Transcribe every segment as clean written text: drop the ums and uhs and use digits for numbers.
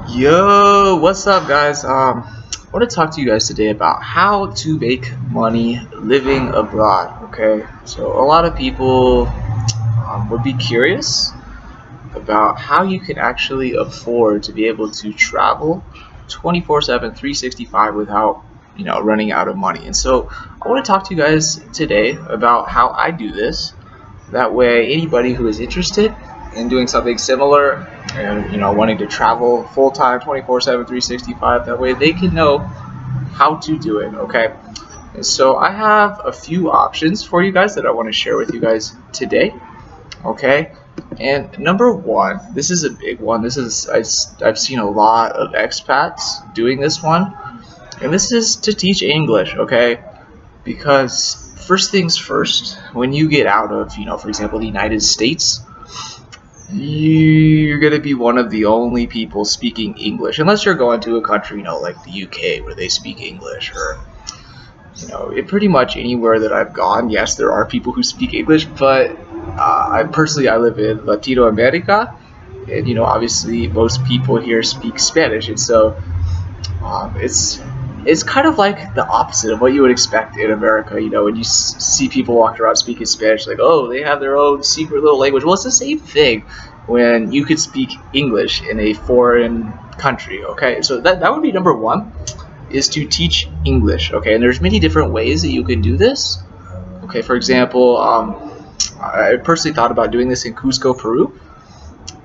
Yo, what's up, guys? I want to talk to you guys today about how to make money living abroad. Okay, so a lot of people would be curious about how you can actually afford to be able to travel 24/7, 365 without, running out of money. And so I want to talk to you guys today about how I do this. That way, anybody who is interested in doing something similar and wanting to travel full time 24/7 365, that way they can know how to do it. Okay, and so I have a few options for you guys that I want to share with you guys today. Okay, and number one, this is a big one. I've seen a lot of expats doing this one, and this is to teach English. Okay, because first things first, when you get out of, for example, the United States, you're going to be one of the only people speaking English, unless you're going to a country, like the UK, where they speak English, or, pretty much anywhere that I've gone, yes, there are people who speak English, but I live in Latino America, and, obviously most people here speak Spanish, and so it's kind of like the opposite of what you would expect in America. When you see people walking around speaking Spanish, like, oh, they have their own secret little language. Well, it's the same thing when you could speak English in a foreign country. Okay, so that would be number one, is to teach English. Okay, and there's many different ways that you can do this. Okay, for example, I personally thought about doing this in Cusco, Peru.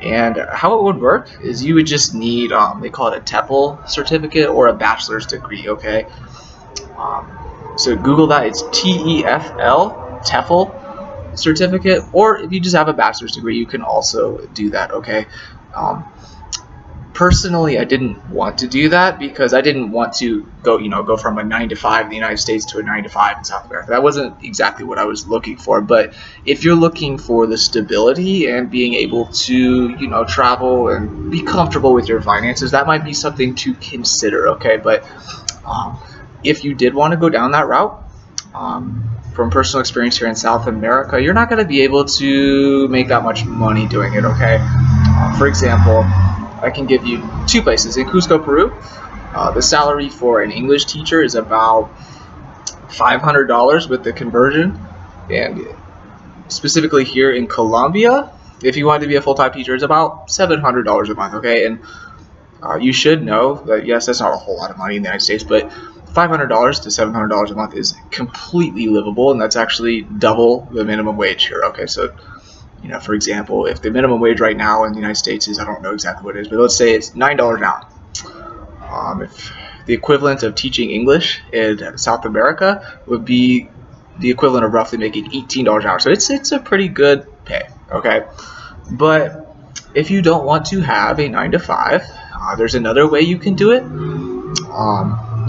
And how it would work is you would just need, they call it a TEFL certificate or a bachelor's degree, okay? So Google that, it's TEFL, TEFL certificate, or if you just have a bachelor's degree, you can also do that, okay? Personally, I didn't want to do that because I didn't want to go from a 9 to 5 in the United States to a 9 to 5 in South America. That wasn't exactly what I was looking for. But if you're looking for the stability and being able to, travel and be comfortable with your finances, that might be something to consider. Okay, but if you did want to go down that route, from personal experience here in South America, you're not going to be able to make that much money doing it. Okay, for example, I can give you two places. In Cusco, Peru, the salary for an English teacher is about $500 with the conversion. And specifically here in Colombia, if you want to be a full-time teacher, it's about $700 a month, okay? And you should know that, yes, that's not a whole lot of money in the United States, but $500 to $700 a month is completely livable, and that's actually double the minimum wage here, okay? So, for example, if the minimum wage right now in the United States is, I don't know exactly what it is, but let's say it's $9 an hour. If the equivalent of teaching English in South America would be the equivalent of roughly making $18 an hour. So it's a pretty good pay, okay? But if you don't want to have a 9 to 5, there's another way you can do it.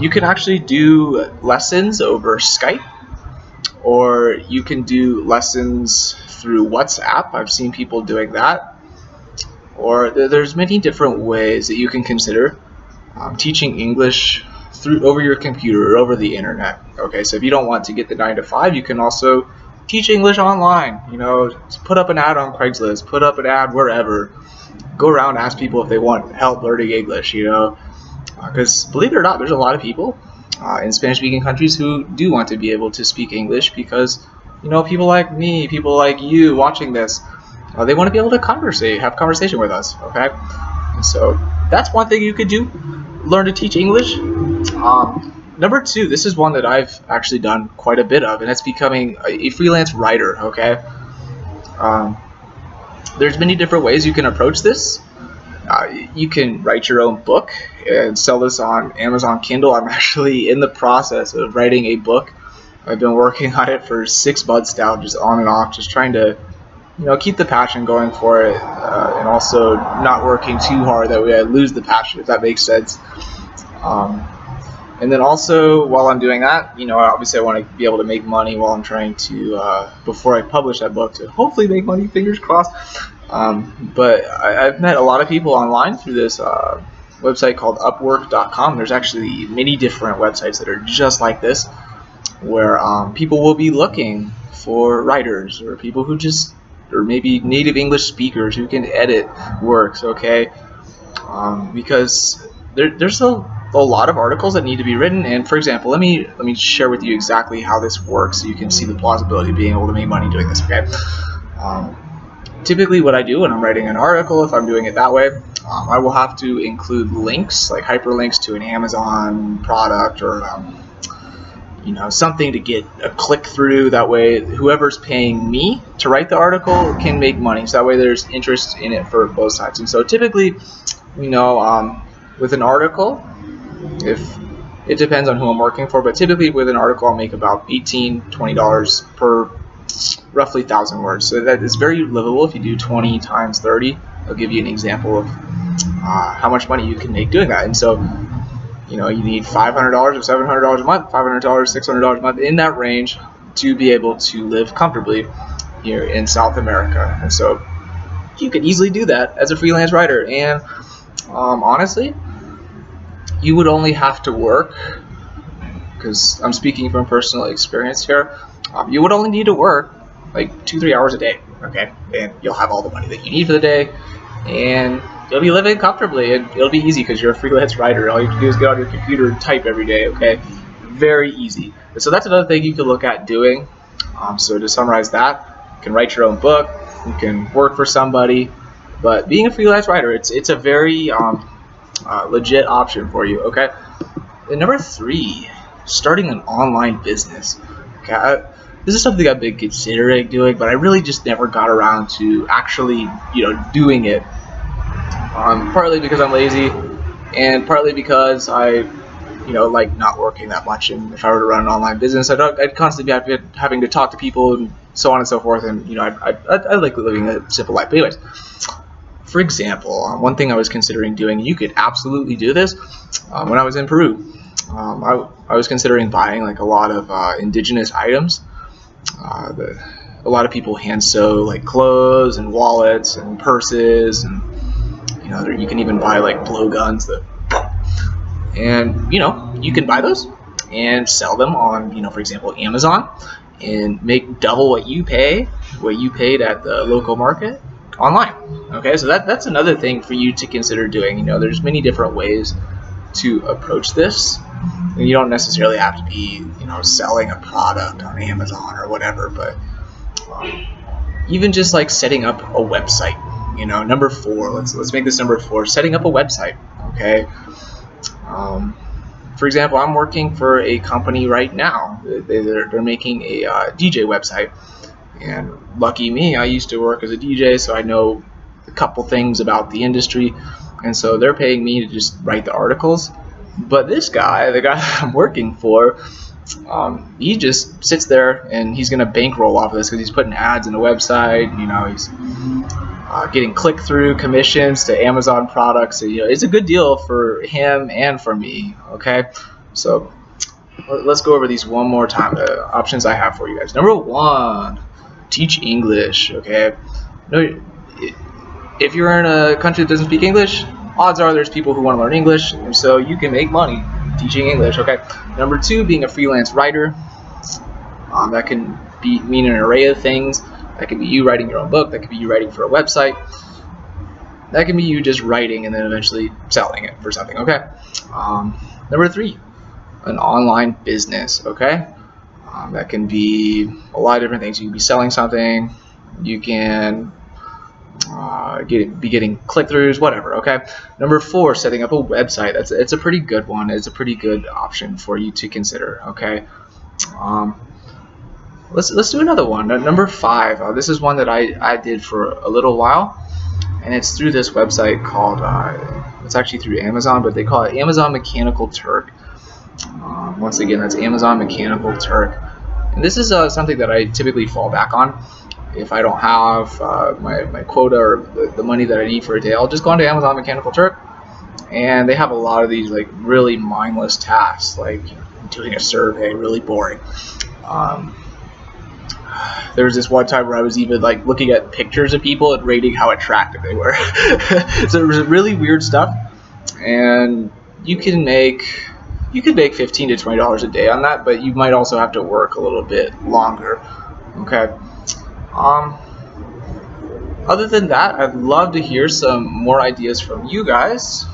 You can actually do lessons over Skype, or you can do lessons through WhatsApp. I've seen people doing that. Or there's many different ways that you can consider teaching English over your computer or over the internet. Okay, so if you don't want to get the 9 to 5, you can also teach English online. Put up an ad on Craigslist, put up an ad wherever. Go around, ask people if they want help learning English, because believe it or not, there's a lot of people in Spanish-speaking countries who do want to be able to speak English because, people like me, people like you watching this, they want to be able to have conversation with us, okay? And so that's one thing you could do, learn to teach English. Number two, this is one that I've actually done quite a bit of, and it's becoming a freelance writer, okay? There's many different ways you can approach this. You can write your own book and sell this on Amazon Kindle. I'm actually in the process of writing a book. I've been working on it for 6 months now, just on and off, just trying to, keep the passion going for it, and also not working too hard. That way I lose the passion, if that makes sense. And then also, while I'm doing that, obviously I want to be able to make money while I'm trying to, before I publish that book, to hopefully make money, fingers crossed. But I've met a lot of people online through this website called Upwork.com. There's actually many different websites that are just like this, where people will be looking for writers or people who or maybe native English speakers who can edit works, okay? because there's a lot of articles that need to be written. And for example, let me share with you exactly how this works so you can see the plausibility of being able to make money doing this. Okay. Typically what I do when I'm writing an article, if I'm doing it that way, I will have to include links, like hyperlinks to an Amazon product or something to get a click through. That way whoever's paying me to write the article can make money. So that way there's interest in it for both sides. And so typically, with an article, if it depends on who I'm working for, but typically with an article I'll make about $18-20 per roughly 1,000 words. So that is very livable. If you do 20 times 30, I'll give you an example of how much money you can make doing that. And so you need $500 or $700 a month, $500, $600 a month, in that range, to be able to live comfortably here in South America. And so you can easily do that as a freelance writer. And honestly, you would only have to work, because I'm speaking from personal experience here, you would only need to work like 2-3 hours a day, okay? And you'll have all the money that you need for the day, and you'll be living comfortably, and it'll be easy because you're a freelance writer. All you have to do is get on your computer and type every day, okay? Very easy. And so that's another thing you can look at doing. So to summarize that, you can write your own book, you can work for somebody, but being a freelance writer, it's a very legit option for you, okay? And number 3, starting an online business. Okay, this is something I've been considering doing, but I really just never got around to actually, doing it. Partly because I'm lazy, and partly because I, like not working that much. And if I were to run an online business, I'd constantly be having to talk to people and so on and so forth. And I like living a simple life. But anyways, for example, one thing I was considering doing, you could absolutely do this. When I was in Peru, I was considering buying like a lot of indigenous items. A lot of people hand sew like clothes and wallets and purses, and you can even buy like blowguns and you can buy those and sell them on for example Amazon, and make double what you paid at the local market online. Okay, so that's another thing for you to consider doing. There's many different ways to approach this. And you don't necessarily have to be, selling a product on Amazon or whatever, but even just like setting up a website. Number 4. Let's make this number 4. Setting up a website. Okay. For example, I'm working for a company right now. They're making a DJ website, and lucky me, I used to work as a DJ, so I know a couple things about the industry, and so they're paying me to just write the articles. But this guy, the guy that I'm working for, he just sits there and he's going to bankroll off of this because he's putting ads in the website. He's getting click-through commissions to Amazon products. So, it's a good deal for him and for me. Okay, so let's go over these one more time. The options I have for you guys. Number 1, teach English. Okay, if you're in a country that doesn't speak English, odds are there's people who want to learn English, and so you can make money teaching English. Okay. Number 2, being a freelance writer. That can mean an array of things. That could be you writing your own book. That could be you writing for a website. That can be you just writing and then eventually selling it for something. Okay. Number 3, an online business. Okay. That can be a lot of different things. You can be selling something. You can be getting click-throughs, whatever. Okay. Number 4, setting up a website. It's a pretty good one. It's a pretty good option for you to consider. Okay. Let's do another one. Number 5. This is one that I did for a little while, and it's through this website called it's actually through Amazon, but they call it Amazon Mechanical Turk. Once again, that's Amazon Mechanical Turk, and this is something that I typically fall back on. If I don't have my quota or the money that I need for a day, I'll just go onto Amazon Mechanical Turk, and they have a lot of these like really mindless tasks, like doing a survey, really boring. There was this one time where I was even like looking at pictures of people and rating how attractive they were. So it was really weird stuff, and you could make $15 to $20 a day on that, but you might also have to work a little bit longer. Okay. Other than that, I'd love to hear some more ideas from you guys.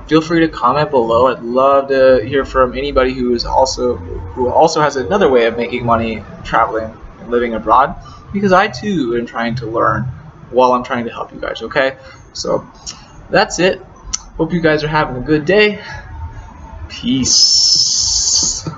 Feel free to comment below. I'd love to hear from anybody who also has another way of making money traveling and living abroad, because I too am trying to learn while I'm trying to help you guys. Okay, so that's it. Hope you guys are having a good day. Peace.